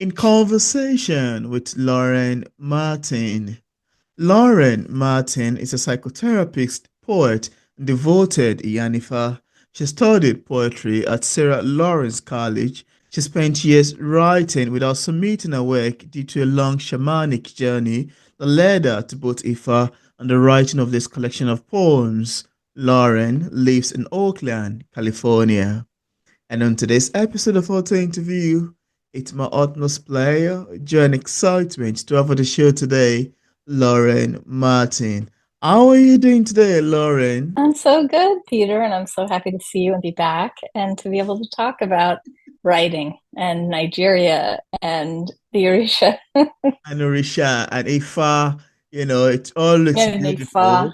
In conversation with Lauren Martin. Lauren Martin is a psychotherapist, poet, and devoted Ìyânífá. She studied poetry at Sarah Lawrence College. She spent years writing without submitting her work due to a long shamanic journey that led her to both Ifa and the writing of this collection of poems. Lauren lives in Oakland, California. And on today's episode of Auto Interview, it's my utmost pleasure, joy, and excitement to have on the show today, Lauren Martin. How are you doing today, Lauren? I'm so good, Peter, and I'm so happy to see you and be back and to be able to talk about writing and Nigeria and the Orisha And Orisha and Ifa, it all looks and Ìyânífá. beautiful.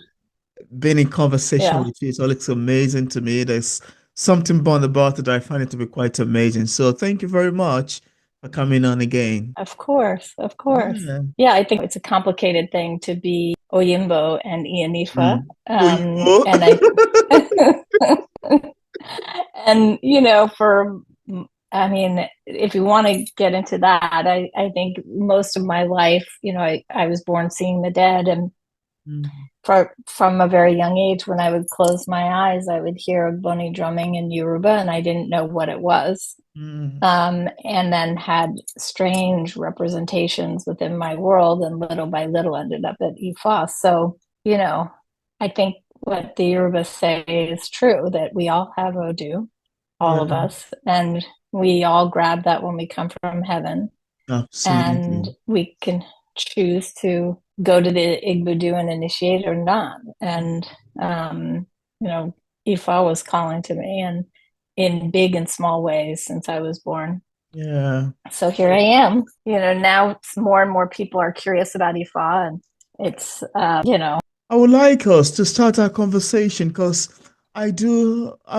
Being in conversation Yeah, with you, it all looks amazing to me. There's something born about it that I find it to be quite amazing. So thank you very much for coming on again. of course, of course. Yeah. Yeah, I think it's a complicated thing to be Oyimbo and Ìyânífá. Oyibo. And I and I mean, if you want to get into that, I think most of my life, I was born seeing the dead, and Mm, from a very young age, when I would close my eyes, I would hear Boni drumming in Yoruba, and I didn't know what it was. mm. And then had strange representations within my world, and little by little ended up at Ifa. So, I think what the Yoruba say is true, that we all have Odu, all of Yeah, us, and we all grab that when we come from heaven, and absolutely. we can choose to go to the Igbudu and initiate or not. And you know, Ifa was calling to me, and in big and small ways since I was born. Yeah. So here I am. Now more and more people are curious about Ifa, and it's I would like us to start our conversation because I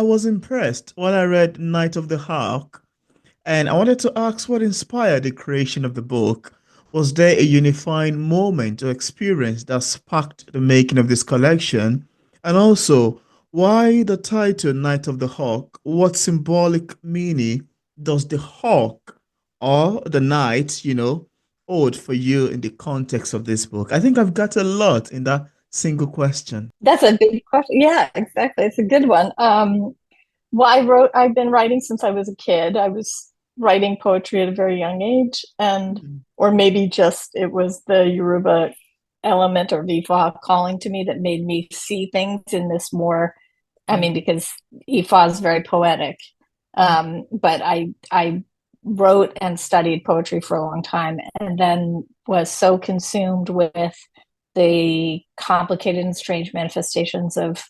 was impressed when I read Night of the Hawk, and I wanted to ask what inspired the creation of the book. Was there a unifying moment or experience that sparked the making of this collection? And also, why the title Night of the Hawk? What symbolic meaning does the hawk or the knight, hold for you in the context of this book? I think I've got a lot in that single question. that's a big question. Yeah, exactly. It's a good one. Well, I've been writing since I was a kid. I was writing poetry at a very young age, and Mm, or maybe just it was the Yoruba element or Ifa calling to me that made me see things in this more. I mean, mm, because Ifa is very poetic, mm, but I wrote and studied poetry for a long time, and then was so consumed with the complicated and strange manifestations of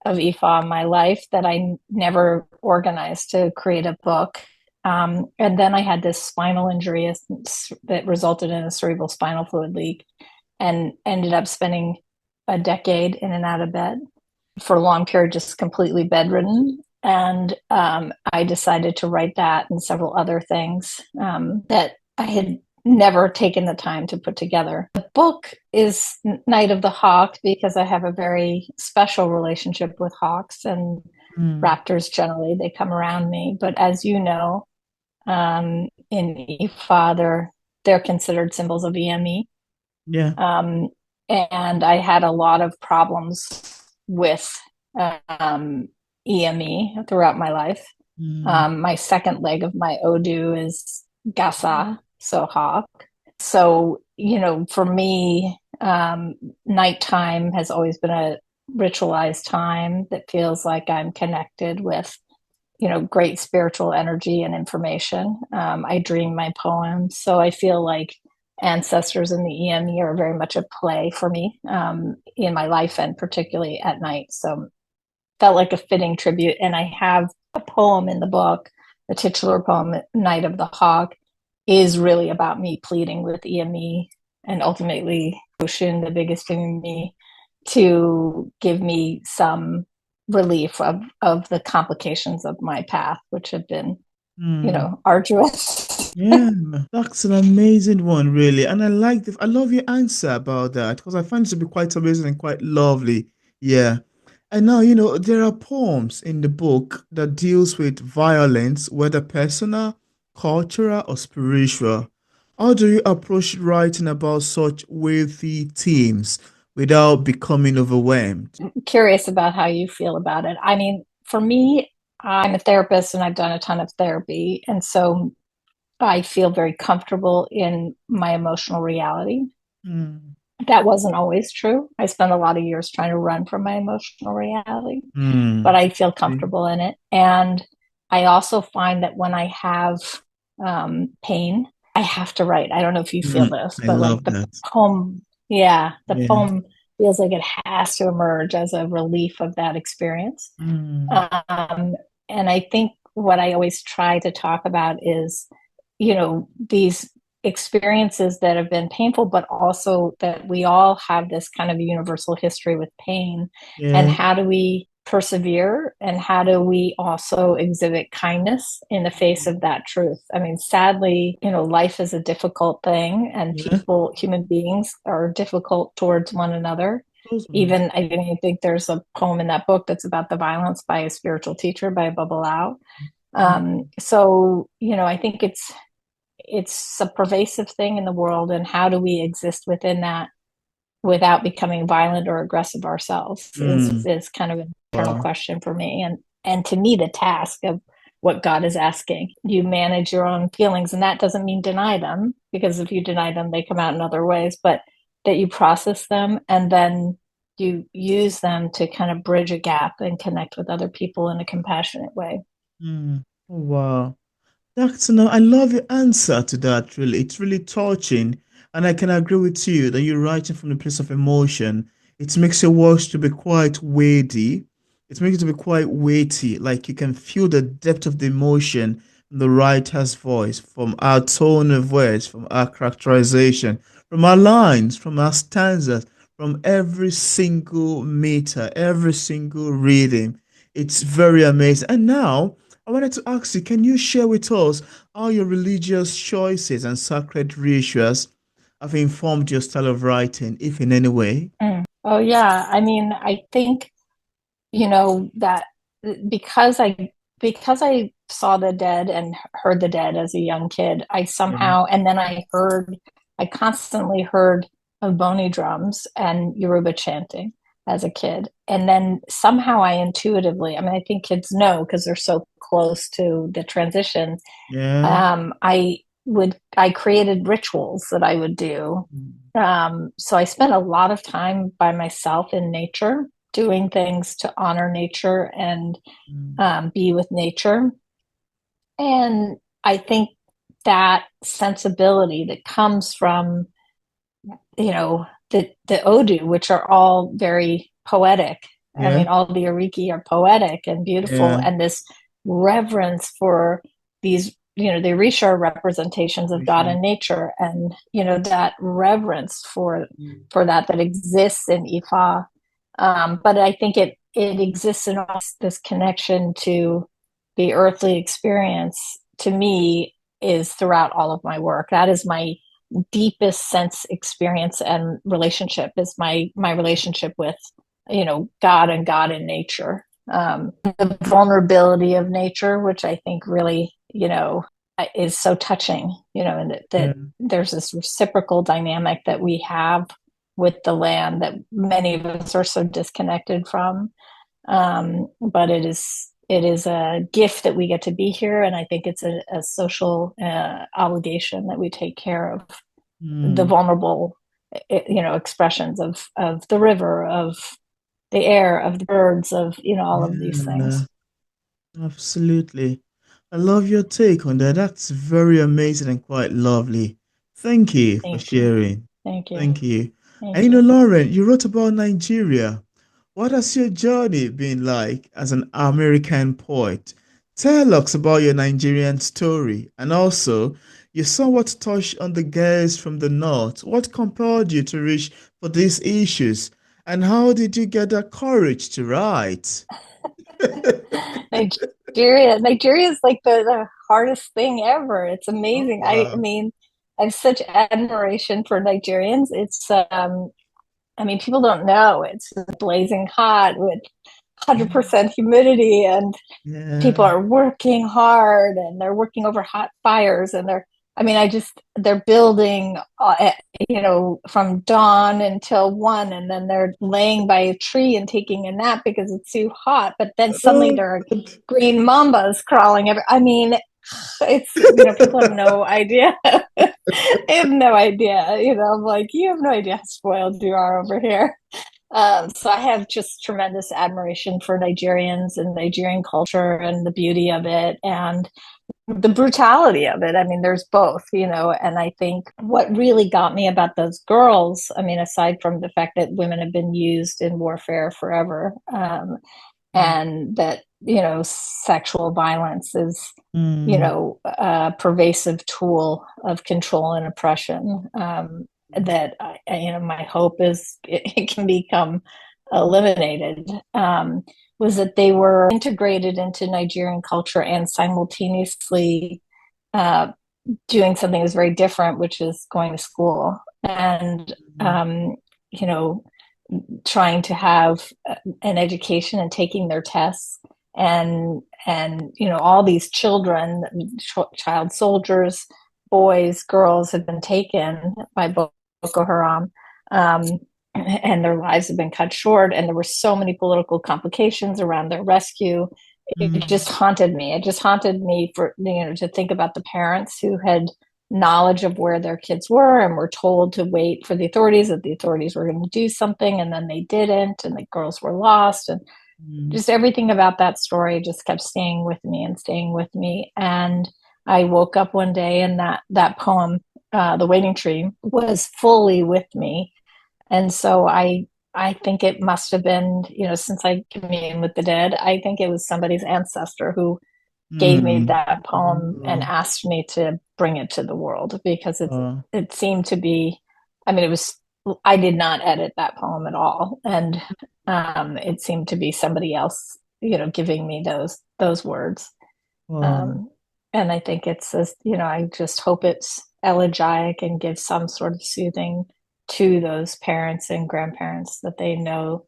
Ifa in my life that I never organized to create a book. And then I had this spinal injury that resulted in a cerebral spinal fluid leak, and ended up spending a decade in and out of bed for a long period, just completely bedridden. And I decided to write that and several other things that I had never taken the time to put together. The book is Night of the Hawk because I have a very special relationship with hawks and mm. raptors generally. They come around me. But as you know, in Ifa, they're considered symbols of EME. Yeah. Um, and I had a lot of problems with um, EME throughout my life. Mm, My second leg of my Odu is Gasa, so hawk. So, for me, nighttime has always been a ritualized time that feels like I'm connected with, great spiritual energy and information. I dream my poems. So I feel like ancestors in the EME are very much a play for me in my life and particularly at night. So felt like a fitting tribute. And I have a poem in the book, the titular poem, Night of the Hawk, is really about me pleading with EME and ultimately Ocean, the biggest in me, to give me some relief of the complications of my path, which have been, mm. arduous. Yeah, that's an amazing one, really. And I love your answer about that because I find it to be quite amazing and quite lovely. Yeah. And now, there are poems in the book that deals with violence, whether personal, cultural, or spiritual. How do you approach writing about such weighty themes without becoming overwhelmed? Curious about how you feel about it. I mean, for me, I'm a therapist and I've done a ton of therapy. And so I feel very comfortable in my emotional reality. Mm, That wasn't always true. I spent a lot of years trying to run from my emotional reality, but mm, I feel comfortable in it. And I also find that when I have pain, I have to write. I don't know if you feel this, I but like love the that. poem, yeah, the Yeah. poem feels like it has to emerge as a relief of that experience. Mm, Um, and I think what I always try to talk about is, these experiences that have been painful, but also that we all have this kind of universal history with pain. And yeah. how do we persevere? And how do we also exhibit kindness in the face of that truth? I mean, sadly, life is a difficult thing, and Yeah. human beings are difficult towards one another. Close my eyes. Even I mean, I think there's a poem in that book that's about the violence by a spiritual teacher by Bubba Lau. So I think it's a pervasive thing in the world, and how do we exist within that without becoming violent or aggressive ourselves is Mm, is kind of an internal wow. question for me, and to me the task of what God is asking. You manage your own feelings, and that doesn't mean deny them, because if you deny them they come out in other ways, but that you process them and then you use them to kind of bridge a gap and connect with other people in a compassionate way. Mm, oh, wow. That's no, I love your answer to that, really. It's really touching. And I can agree with you that you're writing from the place of emotion. It makes your words to be quite weighty. It makes it to be quite weighty. Like you can feel the depth of the emotion from the writer's voice, from our tone of voice, from our characterization, from our lines, from our stanzas, from every single meter, every single reading. It's very amazing. And now, I wanted to ask you, can you share with us how your religious choices and sacred rituals have informed your style of writing, if in any way? Oh yeah, I mean, I think that because I saw the dead and heard the dead as a young kid, I Yeah. somehow, and then I constantly heard of bony drums and Yoruba chanting as a kid. And then somehow I intuitively, I mean, I think kids know because they're so close to the transition. Yeah. I created rituals that I would do. So I spent a lot of time by myself in nature, doing things to honor nature and Mm. be with nature. And I think that sensibility that comes from, the Odu, which are all very poetic. I Yeah. mean, all the Ariki are poetic and beautiful, Yeah. and this reverence for these, the Orisha are representations of God Appreciate. and nature, and that reverence for Mm. that exists in Ifa. But I think it exists in us. This connection to the earthly experience, to me, is throughout all of my work. That is my deepest sense experience and relationship, is my relationship with God and God in nature. The vulnerability of nature, which I think really is so touching, and that Yeah. there's this reciprocal dynamic that we have with the land that many of us are so disconnected from. But it is a gift that we get to be here, and I think it's a social obligation that we take care of the Mm. vulnerable, expressions of the river, of the air, of the birds, of all of these Yeah. things. Absolutely. I love your take on that. That's very amazing and quite lovely. Thank you for Thank you. sharing. Thank you. Thank you. And Thank you. Lauren, you wrote about Nigeria. What has your journey been like as an American poet? Tell us about your Nigerian story. And also, you somewhat touched on the girls from the north. What compelled you to reach for these issues? And how did you get the courage to write? Nigeria is like the hardest thing ever. It's Oh, amazing. I wow. mean, I have such admiration for Nigerians. It's I mean, people don't know it's blazing hot with Yeah. 100% humidity, and people Yeah. are working hard and they're working over hot fires, and they're I mean, they're building, from dawn until 1, and then they're laying by a tree and taking a nap because it's too hot. But then suddenly Oh, there are green mambas crawling I mean, it's, people have no idea. They have no idea. I'm like, you have no idea how spoiled you are over here. So I have just tremendous admiration for Nigerians and Nigerian culture and the beauty of it and the brutality of it. I mean, there's both, and I think what really got me about those girls, I mean, aside from the fact that women have been used in warfare forever, and that, sexual violence is, mm, a pervasive tool of control and oppression. That my hope is it can become eliminated. Was that they were integrated into Nigerian culture and simultaneously uh, doing something that was very different, which is going to school and you know trying to have an education and taking their tests and all these children, child soldiers, boys, girls have been taken by Boko Haram, and their lives have been cut short, and there were so many political complications around their rescue. It mm, just haunted me. It just haunted me for to think about the parents who had knowledge of where their kids were and were told to wait for the authorities, that the authorities were going to do something, and then they didn't, and the girls were lost, and mm. just everything about that story just kept staying with me and staying with me. And I woke up one day and that poem, The Waiting Tree, was fully with me. And so I think it must have been, since I commune with the dead, I think it was somebody's ancestor who gave me Mm. that poem and Oh, asked me to bring it to the world because oh, it seemed to be, I mean, it was, I did not edit that poem at all. And it seemed to be somebody else, giving me those words. oh. Um, and I think it's just, I just hope it's elegiac and gives some sort of soothing to those parents and grandparents, that they know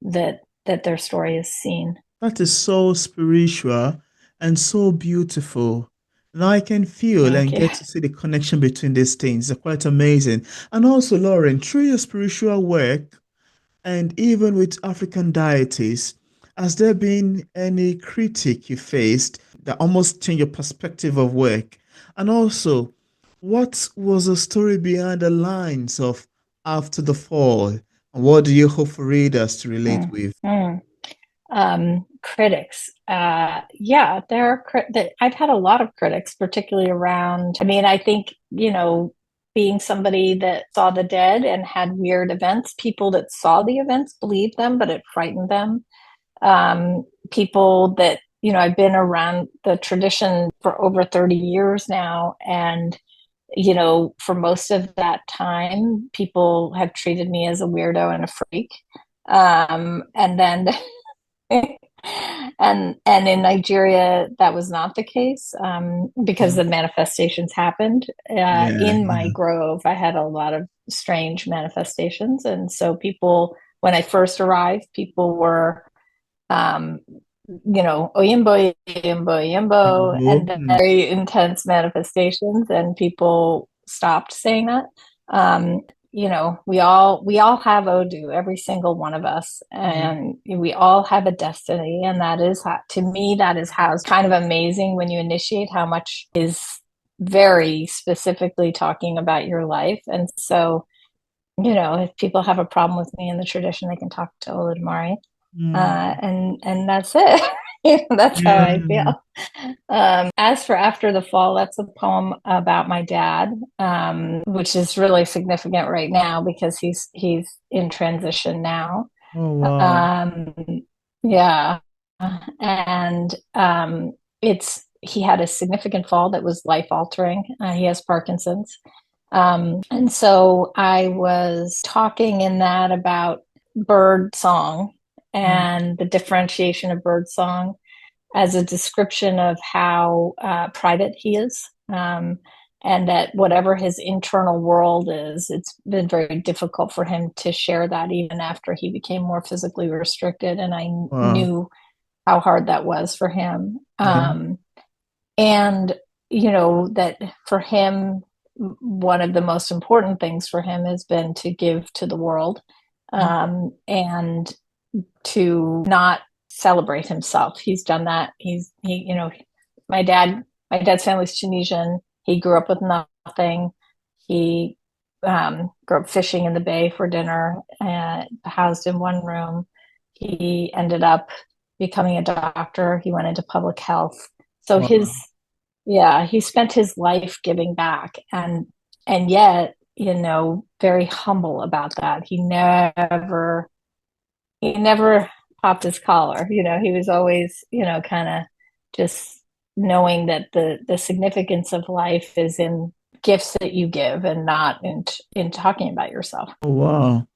that their story is seen. That is so spiritual and so beautiful. Now I can feel Thank and you. get to see the connection between these things. They're quite amazing. And also, Lauren, through your spiritual work and even with African deities, has there been any critique you faced that almost changed your perspective of work? And also, what was the story behind the lines of After the Fall? And what do you hope for readers to relate Mm, with? mm. Critics. Yeah, I've had a lot of critics, particularly around. I mean, I think, being somebody that saw the dead and had weird events, people that saw the events believed them, but it frightened them. People that, I've been around the tradition for over 30 years now, and for most of that time, people have treated me as a weirdo and a freak. And then and in Nigeria, that was not the case, because the manifestations happened Yeah, in my yeah. grove. I had a lot of strange manifestations, and so people, when I first arrived, people were, um, oyimbo, oyimbo, oyimbo, and then Mm. very intense manifestations, and people stopped saying that. We all have Odu, every single one of us, Mm. and we all have a destiny, and that is how, to me, that is how it's kind of amazing when you initiate how much is very specifically talking about your life. And so, if people have a problem with me in the tradition, they can talk to Olodumare, Mm. and that's it. That's how Yeah. I feel. As for After the Fall, that's a poem about my dad, which is really significant right now because he's in transition now. Oh, wow. Um, yeah, and it's he had a significant fall that was life altering. He has Parkinson's, and so I was talking in that about bird song Mm. and the differentiation of bird song as a description of how private he is. And that whatever his internal world is, it's been very difficult for him to share that even after he became more physically restricted. And I Wow. knew how hard that was for him. Yeah. And, that for him, one of the most important things for him has been to give to the world, and to not celebrate himself. He's done that. My dad's family's Tunisian. He grew up with nothing. He grew up fishing in the bay for dinner, housed in one room. He ended up becoming a doctor. He went into public health. So Wow. he spent his life giving back, and yet, very humble about that. He never popped his collar. He was always, kind of just knowing that the significance of life is in gifts that you give and not in talking about yourself. Oh, wow.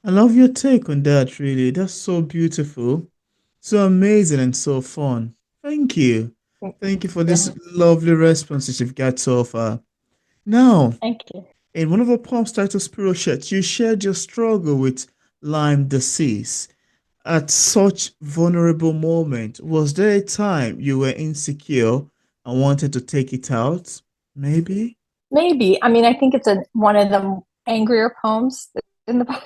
I love your take on that, really. That's so beautiful, so amazing, and so fun. Thank you. Thank you for this Yeah, lovely responses you've got so far. Now, thank you. in one of our posts titled Spiral Shirts, you shared your struggle with Lyme disease. At such vulnerable moment, was there a time you were insecure and wanted to take it out? Maybe? Maybe. I mean, I think it's one of the angrier poems in the book,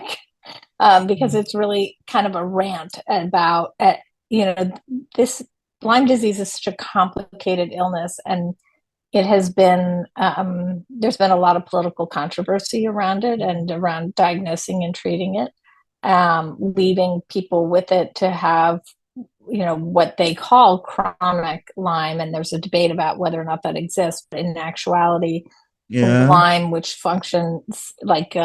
because it's really kind of a rant about, you know, this Lyme disease is such a complicated illness, and there's been a lot of political controversy around it and around diagnosing and treating it, leaving people with it to have, what they call chronic Lyme. And there's a debate about whether or not that exists. But in actuality, Yeah, Lyme, which functions like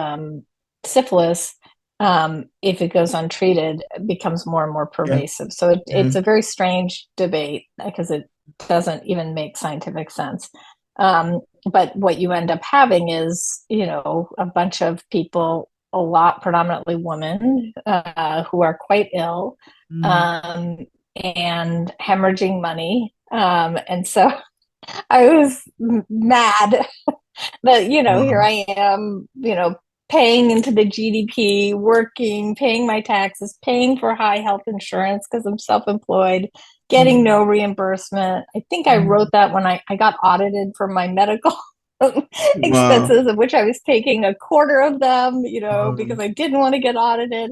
syphilis, if it goes untreated, becomes more and more yeah, pervasive. So yeah. it's a very strange debate because it doesn't even make scientific sense. But what you end up having is, a bunch of people, a lot predominantly women, who are quite ill, Mm, um, and hemorrhaging money. And so I was mad that, here wow. I am, paying into the GDP, working, paying my taxes, paying for high health insurance because I'm self-employed, getting Mm, no reimbursement. I think I mm. wrote that when I got audited for my medical Wow. expenses, of which I was taking a quarter of them, Wow. because I didn't want to get audited.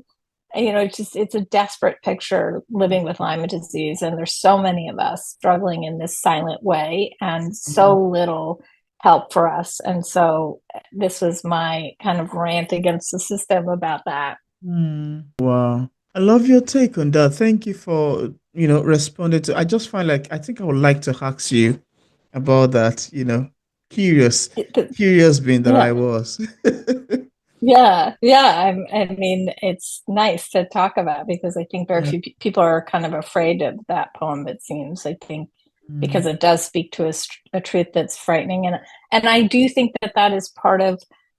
And, it's a desperate picture living with Lyme disease. And there's so many of us struggling in this silent way and Mm, so little help for us. And so this was my kind of rant against the system about that. wow. I love your take on that. Thank you for, responding to. I just find like I think I would like to ask you about that, curious, It, curious being that I yeah. was. Yeah. I mean, it's nice to talk about because I think very Yeah. few people are kind of afraid of that poem, it seems. I think because Mm, it does speak to a truth that's frightening. And I do think that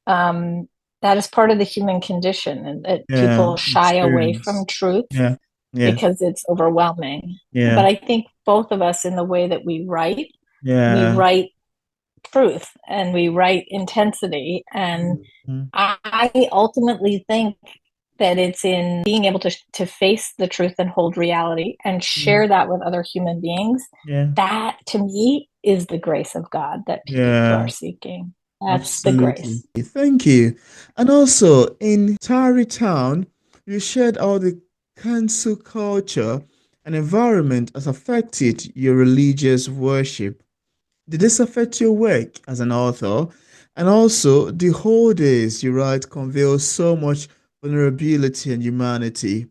um, that is part of the human condition, and that yeah. people shy away Experience. from truth Yeah. Yeah. because it's overwhelming. But Yeah. I think both of us, in the way that we Yeah. write truth and we write intensity. And Mm, I ultimately think that it's in being able to face the truth and hold reality and mm, share that with other human beings. yeah. That to me is the grace of God that people are Yeah. seeking. That's the Absolutely. grace. Thank you. And also in Tarrytown, you shared how the cancel culture and environment has affected your religious worship. Did this affect your work as an author? And also, the whole days you write convey so much vulnerability and humanity.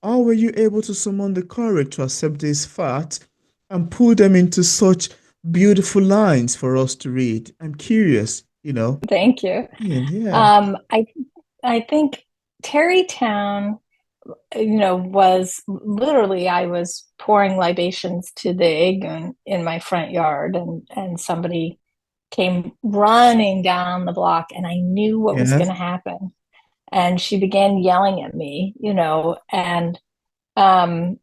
How were you able to summon the courage to accept this fact and put them into such beautiful lines for us to read? I'm curious. Thank you. Yeah. I think Terrytown, was literally, I was pouring libations to the Agun in my front yard, and somebody came running down the block, and I knew what was Yeah. going to happen. And she began yelling at me, and um,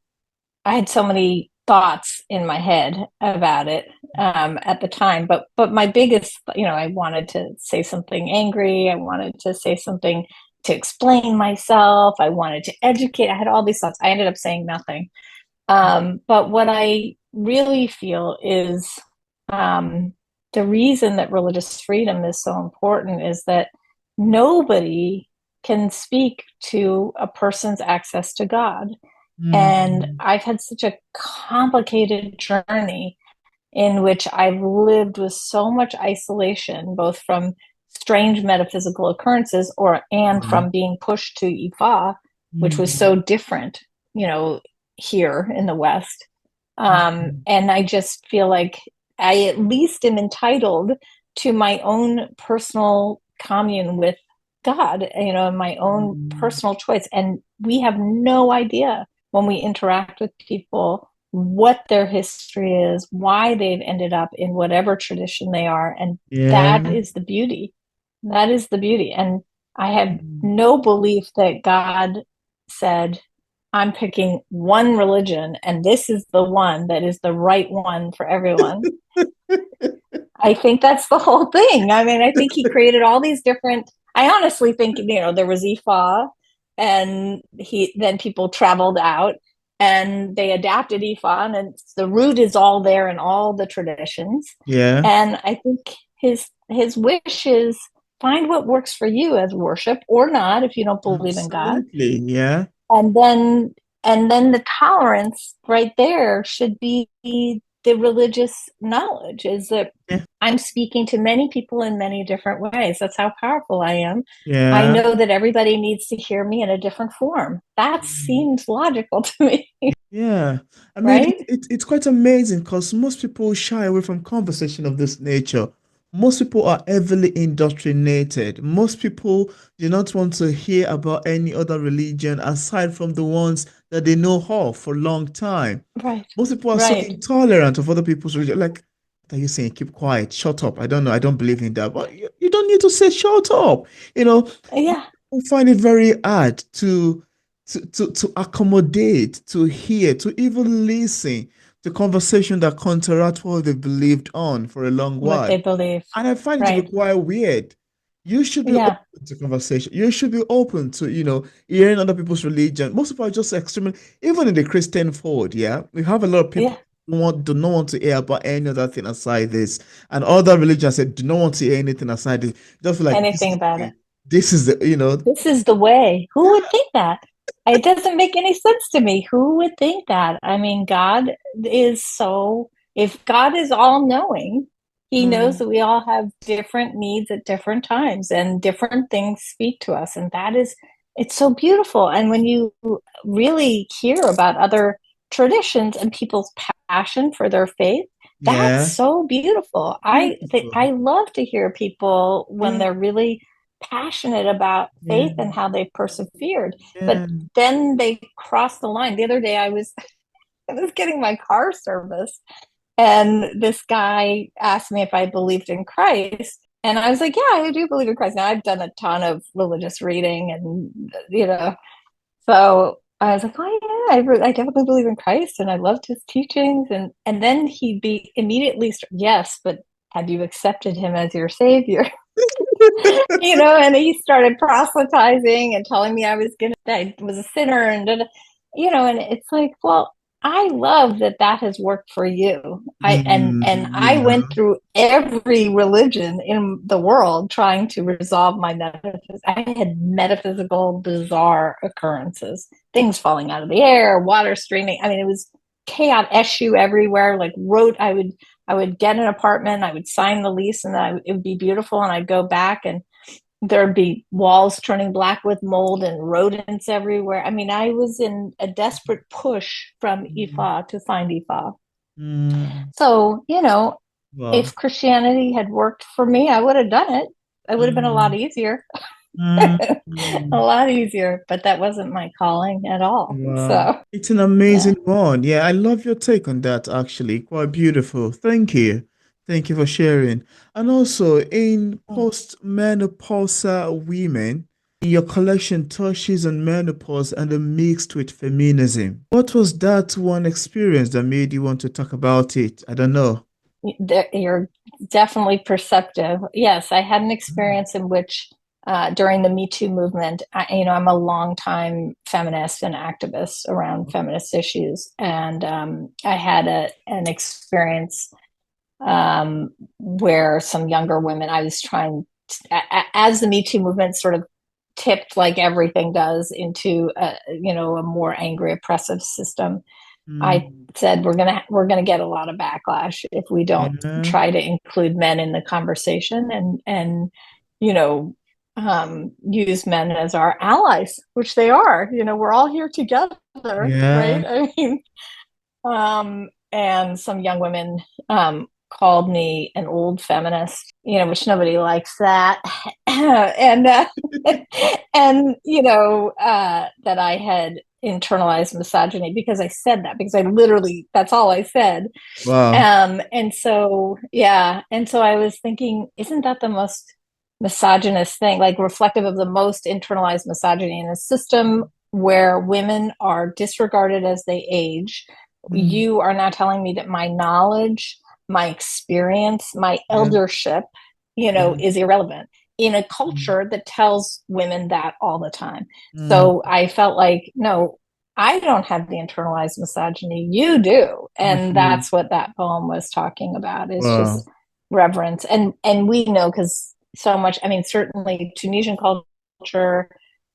I had so many thoughts in my head about it, at the time. But my biggest, I wanted to say something angry. I wanted to say something to explain myself. I wanted to educate. I had all these thoughts. I ended up saying nothing. But what I really feel is, um, the reason that religious freedom is so important is that nobody can speak to a person's access to God. And Mm, I've had such a complicated journey in which I've lived with so much isolation, both from strange metaphysical occurrences and yeah. from being pushed to Ìfá, which was Mm, so different, you know, here in the West. mm, And I just feel like I at least am entitled to my own personal commune with God, you know, my own mm. personal choice. And we have no idea when we interact with people what their history is, why they've ended up in whatever tradition they are. And that Yeah. is the beauty. That is the beauty. And I have Mm. no belief that God said, I'm picking one religion and this is the one that is the right one for everyone. I think that's the whole thing. I mean, I think he created all these different. I honestly think, you know, there was Ìfá, and then people traveled out and they adapted Ìfá, and the root is all there in all the traditions. Yeah. And I think his wish is find what works for you as worship or not if you don't believe in God, Absolutely. Yeah. and then the tolerance right there should be the religious knowledge is that Yeah. I'm speaking to many people in many different ways. That's how powerful I am. I Yeah. know that everybody needs to hear me in a different form. That Mm. seems logical to me. Yeah. I mean, Right? it's quite amazing because most people shy away from conversation of this nature. Most people are heavily indoctrinated. Most people do not want to hear about any other religion aside from the ones that they know of for a long time. Right. Most people are so Right. intolerant of other people's religion. Like, what are you saying? Keep quiet. Shut up. I don't know. I don't believe in that. But you don't need to say shut up. You know, Yeah. I find it very hard to accommodate, to hear, to even listen to conversation that counteract what they've believed on for a long What while. they believe. And I find it to be Right. quite weird. You should be Yeah. open to conversation. You should be open to, hearing other people's religion. Most people are just extremely, even in the Christian fold, yeah. We have a lot of people Yeah. who do not want to hear about any other thing aside this. And other religions say do not want to hear anything aside this. Just feel like this Anything is the about it. way. This is the. This is the way. Who would think that? It doesn't make any sense to me. Who would think that? I mean, God is so, if God is all knowing, he knows Mm, that we all have different needs at different times and different things speak to us. And that is, it's so beautiful. And when you really hear about other traditions and people's passion for their faith, that's yeah. so beautiful. Beautiful. I love to hear people when Yeah. they're really passionate about Yeah. faith and how they've persevered, but Yeah. then they cross the line. The other day I was getting my car serviced and this guy asked me if I believed in Christ. And I was like, yeah, I do believe in Christ. Now I've done a ton of religious reading and, you know, so I was like, oh yeah, I definitely believe in Christ and I loved his teachings. And then immediately, yes, but have you accepted him as your savior? You know, and he started proselytizing and telling me I was a sinner you know, and it's like, well, I love that that has worked for you. And I Yeah. went through every religion in the world trying to resolve my metaphysics. I had metaphysical bizarre occurrences, things falling out of the air, water streaming. I mean, it was chaos, issue everywhere. Like I would get an apartment, I would sign the lease, and then it would be beautiful, and I'd go back and there'd be walls turning black with mold and rodents everywhere. I mean, I was in a desperate push from Ìfá to find Ìfá. Mm. So, you know, Wow. if Christianity had worked for me, I would have done it. It would have been a lot Mm. easier, Mm. a Mm. lot easier, but that wasn't my calling at all. Wow. So, It's an yeah. amazing one. Yeah, I love your take on that, actually. Quite beautiful. Thank you. Thank you for sharing. And also, in Postmenopausal Women, your collection touches on menopause and the mixed with feminism. What was that one experience that made you want to talk about it? I don't know. You're definitely perceptive. Yes, I had an experience in which during the Me Too movement, you know, I'm a longtime feminist and activist around feminist issues, and I had an experience where some younger women, I was trying as the Me Too movement sort of tipped, like everything does, into a more angry, oppressive system. I Mm. said we're gonna get a lot of backlash if we don't Yeah. try to include men in the conversation, and you know use men as our allies, which they are. We're all here together, Yeah. right? I mean, and some young women called me an old feminist, which nobody likes that. and and that I had internalized misogyny because I said that, because I literally, that's all I said. Wow. And so, yeah. And so I was thinking, isn't that the most misogynist thing, like reflective of the most internalized misogyny in a system where women are disregarded as they age? Mm. You are now telling me that my knowledge, my experience, my Yeah. eldership, Yeah. is irrelevant in a Mm. culture that tells women that all the time. Mm. So I felt like, no, I don't have the internalized misogyny. You do. You And do. that's what that poem was talking about, is Wow. just reverence. And we know, because so much, I mean, certainly Tunisian culture,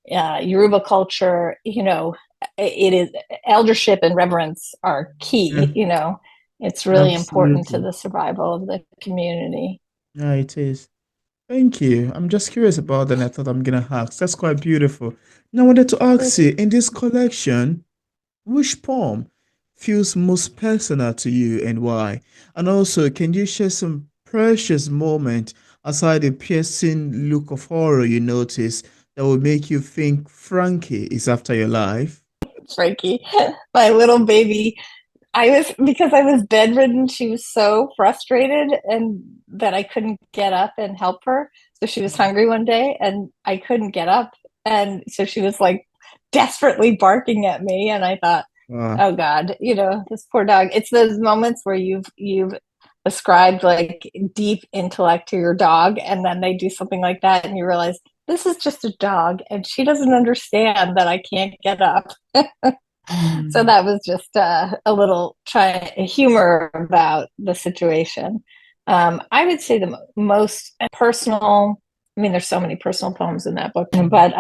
Yoruba culture, it is, eldership and reverence are Yeah. key. It's really important to Absolutely. the survival of the community. Yeah, it is. Thank you. I'm just curious about that, and I thought I'm gonna ask. That's quite beautiful. Now, I wanted to ask you, in this collection, which poem feels most personal to you and why? And also, can you share some precious moment aside the piercing look of horror you notice that will make you think Frankie is after your life? Frankie, my little baby, because I was bedridden, she was so frustrated and that I couldn't get up and help her. So she was hungry one day and I couldn't get up. And so she was like desperately barking at me. And I thought, Wow. oh God, this poor dog. It's those moments where you've ascribed like deep intellect to your dog, and then they do something like that and you realize this is just a dog and she doesn't understand that I can't get up. So Mm. that was just a little humor about the situation. I would say the most personal. I mean, there's so many personal poems in that book, but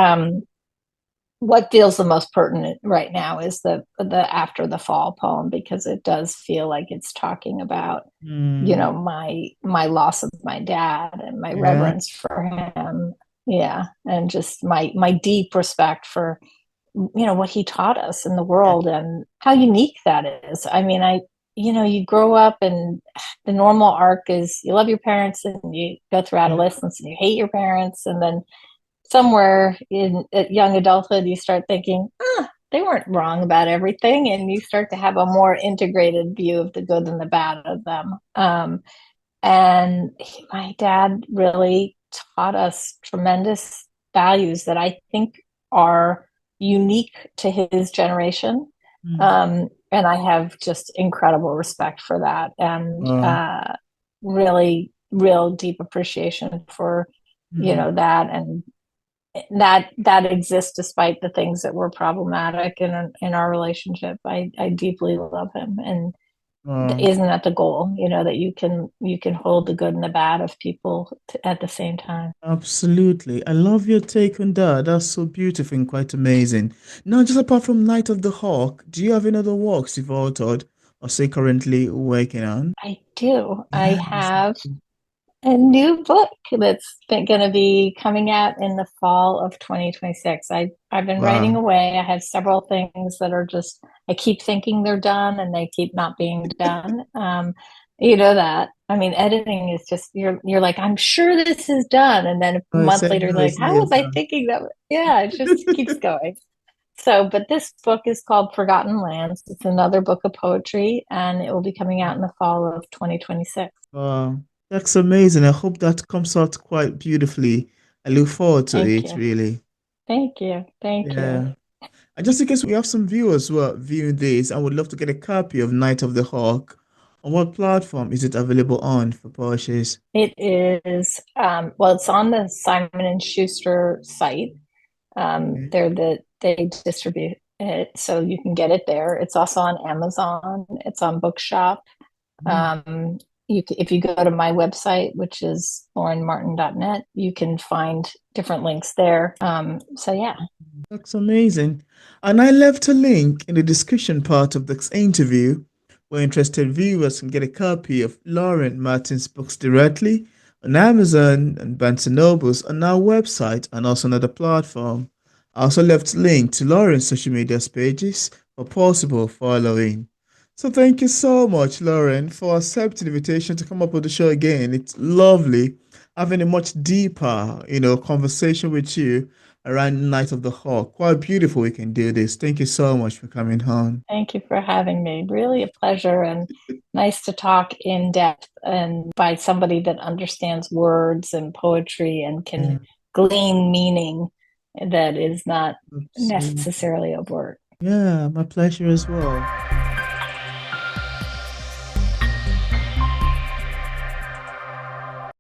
what feels the most pertinent right now is the After the Fall poem, because it does feel like it's talking about Mm. my loss of my dad and my Yeah. reverence for him. Yeah, and just my deep respect for what he taught us in the world and how unique that is. I mean, you grow up and the normal arc is you love your parents and you go through Yeah. adolescence and you hate your parents, and then somewhere in at young adulthood you start thinking, they weren't wrong about everything, and you start to have a more integrated view of the good and the bad of them. And my dad really taught us tremendous values that I think are unique to his generation. Mm. And I have just incredible respect for that, and Wow. really, real deep appreciation for, Mm. that, and that exists despite the things that were problematic in our relationship. I deeply love him, and Wow. isn't that the goal, that you can hold the good and the bad of people at the same time? Absolutely. I love your take on that. That's so beautiful and quite amazing. Now, just apart from Night of the Hawk, do you have any other works you've authored or say currently working on? I do. I Yes. have a new book that's going to be coming out in the fall of 2026. I've been writing Wow. away. I have several things that are just, I keep thinking they're done and they keep not being done. You know that. I mean, editing is just, you're like, I'm sure this is done, and then a I month said later, no, like, it's not how yet was I done. thinking that? Yeah, it just keeps going. So, but this book is called Forgotten Lands. It's another book of poetry, and it will be coming out in the fall of 2026. Wow. That's amazing. I hope that comes out quite beautifully. I look forward to Thank it, you. really. Thank you. Thank you. Yeah. And just in case we have some viewers who are viewing this and would love to get a copy of Night of the Hawk, on what platform is it available on for purchase? It is, well, it's on the Simon and Schuster site. Okay. They distribute it, so you can get it there. It's also on Amazon. It's on Bookshop. Mm. Um, if you go to my website, which is laurenmartin.net, you can find different links there. So yeah. That's amazing. And I left a link in the description part of this interview where interested viewers can get a copy of Lauren Martin's books directly on Amazon and Barnes& and Nobles on our website and also another platform. I also left a link to Lauren's social media pages for possible following. So thank you so much, Lauren, for accepting the invitation to come up with the show again. It's lovely having a much deeper, conversation with you around Night of the Hawk. Quite beautiful we can do this. Thank you so much for coming on. Thank you for having me. Really a pleasure and nice to talk in depth and by somebody that understands words and poetry and Yeah, can glean meaning that is not absolutely. necessarily overt. Yeah, my pleasure as well.